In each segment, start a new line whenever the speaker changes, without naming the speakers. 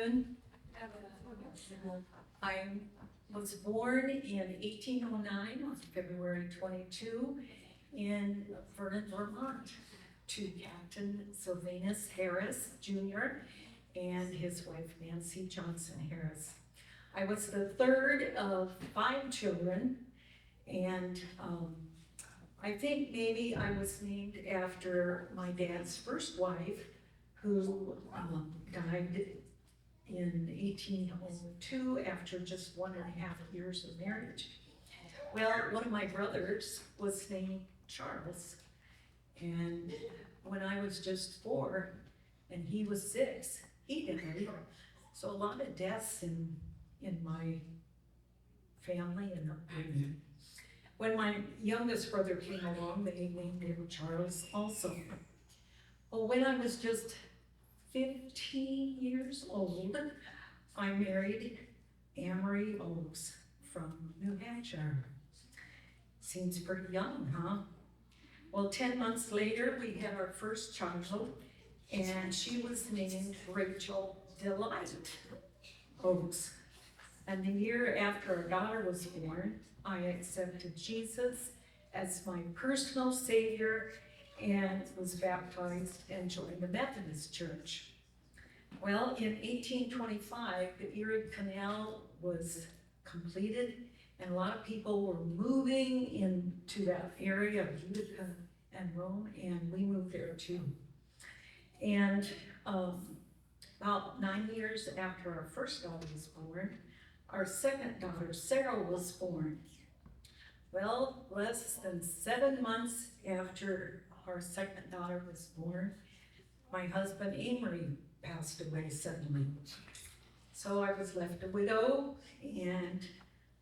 afternoon. I was born in 1809 on February 22 in Vernon, Vermont, to Captain Sylvanus Harris Jr. and his wife Nancy Johnson Harris. I was the third of 5 children, and I think maybe I was named after my dad's first wife, who died in 1802 after just 1.5 years of marriage. Well, one of my brothers was named Charles, and when I was just 4 and he was 6, he died. So a lot of deaths in my family and upbringing. When my youngest brother came along, they named him Charles also. Well, when I was just 15 years old, I married Rachel Oakes from New Hampshire. Seems pretty young, huh? Well, 10 months later, we had our first child, and she was named Rachel Delight Oakes. And the year after our daughter was born, I accepted Jesus as my personal Savior and was baptized and joined the Methodist Church. Well, in 1825, the Erie Canal was completed, and a lot of people were moving into that area of Utica and Rome, and we moved there too. And about 9 years after our first daughter was born, our second daughter, Sarah, was born. Well, less than 7 months after our second daughter was born, my husband Amory passed away suddenly. So I was left a widow, and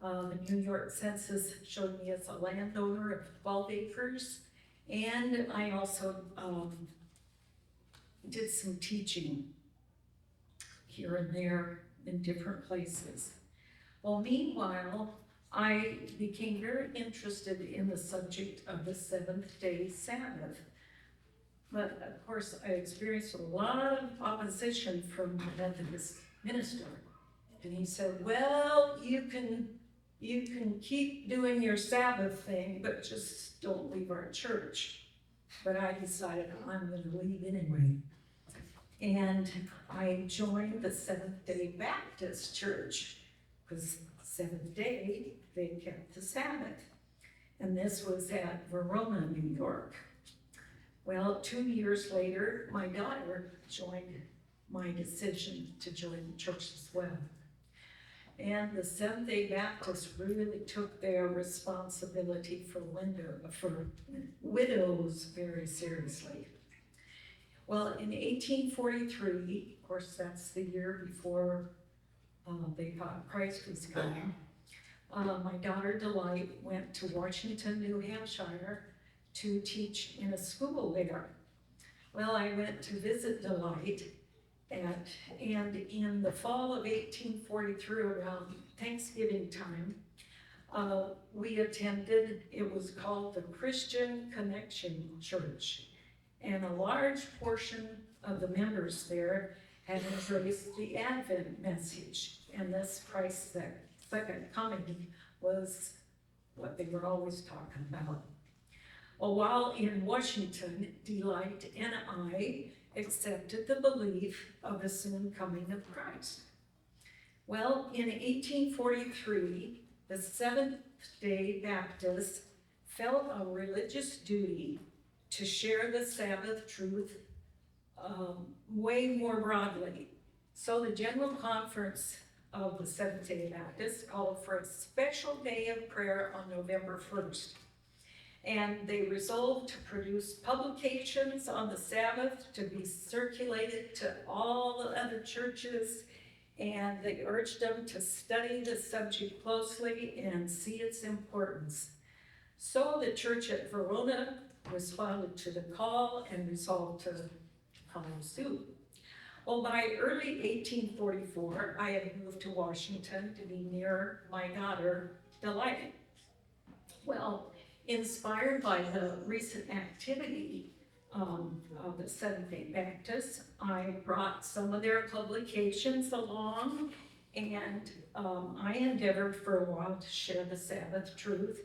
the New York Census showed me as a landowner of 12 acres, and I also did some teaching here and there in different places. Well, meanwhile, I became very interested in the subject of the Seventh-day Sabbath. But of course, I experienced a lot of opposition from the Methodist minister. And he said, well, you can keep doing your Sabbath thing, but just don't leave our church. But I decided I'm going to leave anyway. And I joined the Seventh-day Adventist Church, because Seventh day, they kept the Sabbath. And this was at Verona, New York. Well, 2 years later, my daughter joined my decision to join the church as well. And the Seventh-day Baptists really took their responsibility for widows very seriously. Well, in 1843, of course, that's the year before they thought Christ was coming, my daughter Delight went to Washington, New Hampshire to teach in a school there. Well, I went to visit Delight, and in the fall of 1843, around Thanksgiving time, we attended, it was called the Christian Connection Church, and a large portion of the members there had embraced the Advent message, and this Christ's second coming was what they were always talking about. Well, while in Washington, Delight and I accepted the belief of the soon coming of Christ. Well, in 1843, the Seventh-day Baptists felt a religious duty to share the Sabbath truth way more broadly. So the General Conference of the Seventh-day Adventists called for a special day of prayer on November 1st. And they resolved to produce publications on the Sabbath to be circulated to all the other churches, and they urged them to study the subject closely and see its importance. So the church at Verona responded to the call and resolved to follow suit. Well, by early 1844, I had moved to Washington to be near my daughter, Delight. Well, inspired by the recent activity of the Seventh-day Adventist. I brought some of their publications along, and I endeavored for a while to share the Sabbath truth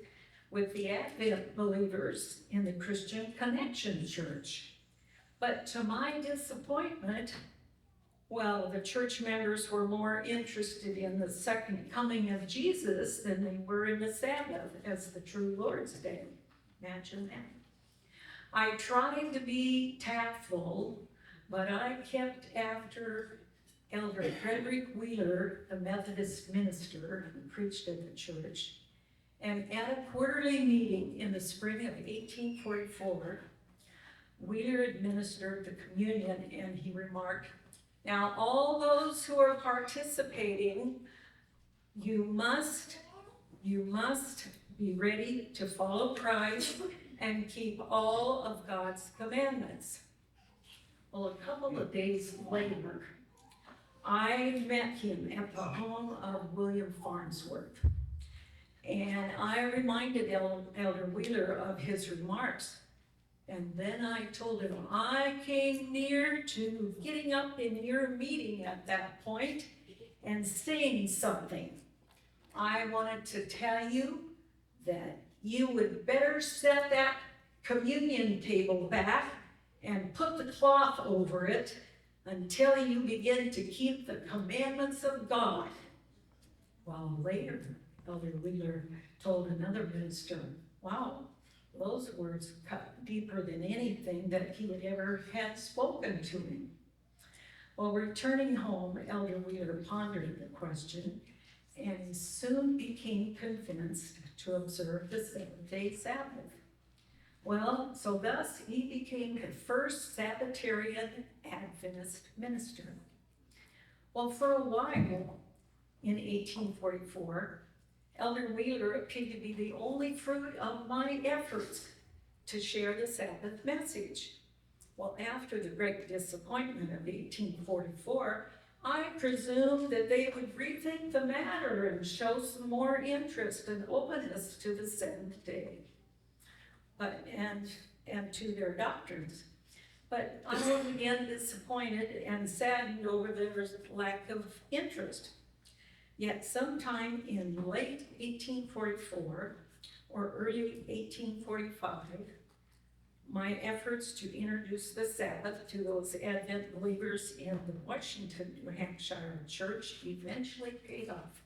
with the Advent believers in the Christian Connection Church. But to my disappointment, well, the church members were more interested in the second coming of Jesus than they were in the Sabbath as the true Lord's Day. Imagine that. I tried to be tactful, but I kept after Elder Frederick Wheeler, the Methodist minister who preached at the church. And at a quarterly meeting in the spring of 1844, Wheeler administered the communion, and he remarked, "Now all those who are participating, you must be ready to follow Christ and keep all of God's commandments." Well, a couple of days later, I met him at the home of William Farnsworth. And I reminded Elder Wheeler of his remarks. And then I told him, I came near to getting up in your meeting at that point and saying something. I wanted to tell you that you would better set that communion table back and put the cloth over it until you begin to keep the commandments of God. Well, later, Elder Wheeler told another minister, wow, those words cut deeper than anything that he had ever had spoken to him. Well, returning home, Elder Wheeler pondered the question and soon became convinced to observe the Seventh-day Sabbath. Well, so thus he became the first Sabbatarian Adventist minister. Well, for a while, in 1844, Elder Wheeler appeared to be the only fruit of my efforts to share the Sabbath message. Well, after the great disappointment of 1844, I presumed that they would rethink the matter and show some more interest and openness to the seventh day, and to their doctrines. But I was again disappointed and saddened over their lack of interest. Yet sometime in late 1844 or early 1845, my efforts to introduce the Sabbath to those Advent believers in the Washington, New Hampshire church eventually paid off.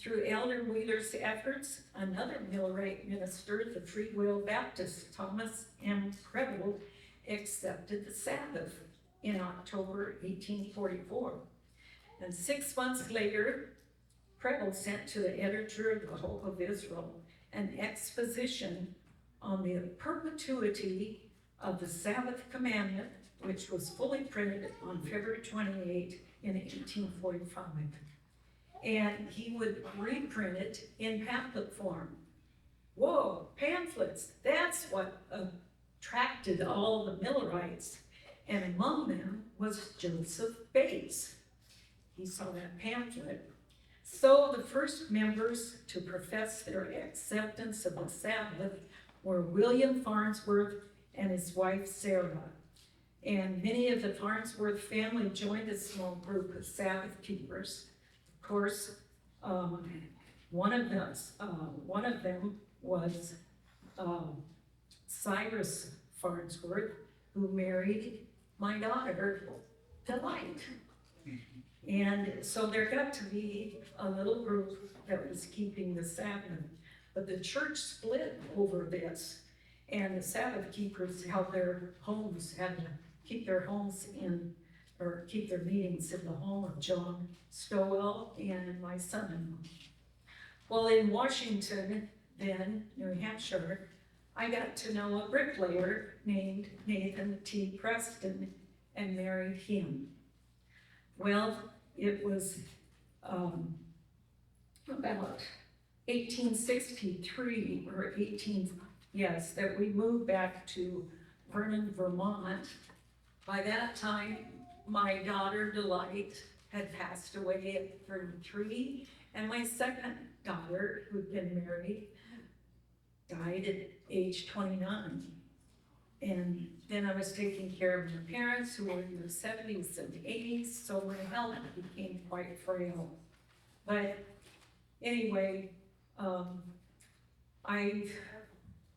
Through Elder Wheeler's efforts, another Millwright minister, the Free Will Baptist Thomas M. Preble, accepted the Sabbath in October 1844. And 6 months later, Preble sent to the editor of the Hope of Israel an exposition on the perpetuity of the Sabbath commandment, which was fully printed on February 28 in 1845. And he would reprint it in pamphlet form. Whoa, pamphlets, that's what attracted all the Millerites. And among them was Joseph Bates. He saw that pamphlet. So the first members to profess their acceptance of the Sabbath were William Farnsworth and his wife Sarah. And many of the Farnsworth family joined a small group of Sabbath keepers. Of course, one of them was Cyrus Farnsworth, who married my daughter, Delight. And so there got to be a little group that was keeping the Sabbath. But the church split over this, and the Sabbath keepers held their homes, had to keep their homes in, or keep their meetings in the home of John Stowell and my son-in-law. Well, in Washington, then, New Hampshire, I got to know a bricklayer named Nathan T. Preston and married him. Well, it was about 1863 or that we moved back to Vernon, Vermont. By that time, my daughter Delight had passed away at 33, and my second daughter, who'd been married, died at age 29. And then I was taking care of my parents who were in their 70s and 80s, so my health became quite frail. But anyway, I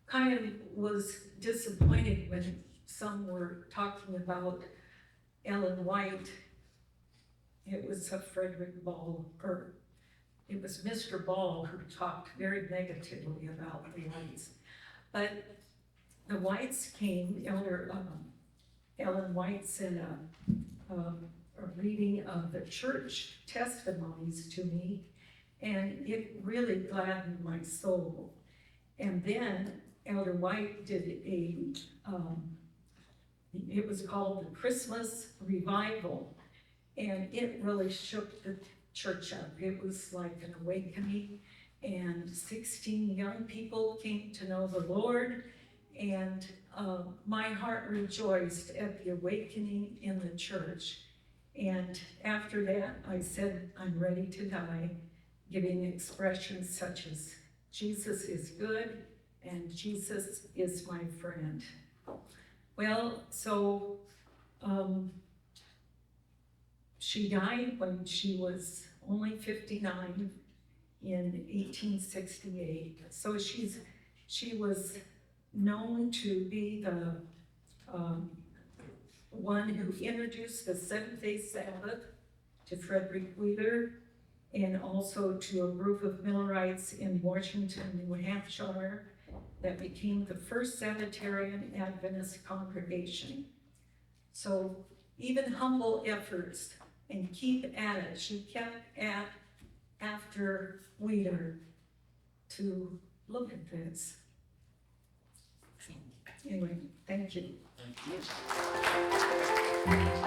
kind of was disappointed when some were talking about Ellen White. It was a Frederick Ball, or it was Mr. Ball who talked very negatively about the Whites. But the Whites came, Ellen White said a reading of the church testimonies to me, and it really gladdened my soul. And then Elder White did it was called the Christmas Revival, and it really shook the church up. It was like an awakening, and 16 young people came to know the Lord, and my heart rejoiced at the awakening in the church. And after that, I said, I'm ready to die, giving expressions such as, Jesus is good, and Jesus is my friend. Well, so she died when she was only 59 in 1868. So she was known to be the one who introduced the Seventh-day Sabbath to Frederick Wheeler, and also to a group of Millerites in Washington, New Hampshire, that became the first Sabbatarian Adventist congregation. So even humble efforts, and keep at it. She kept after Wheeler to look at this. Anyway, thank you.
Thank you.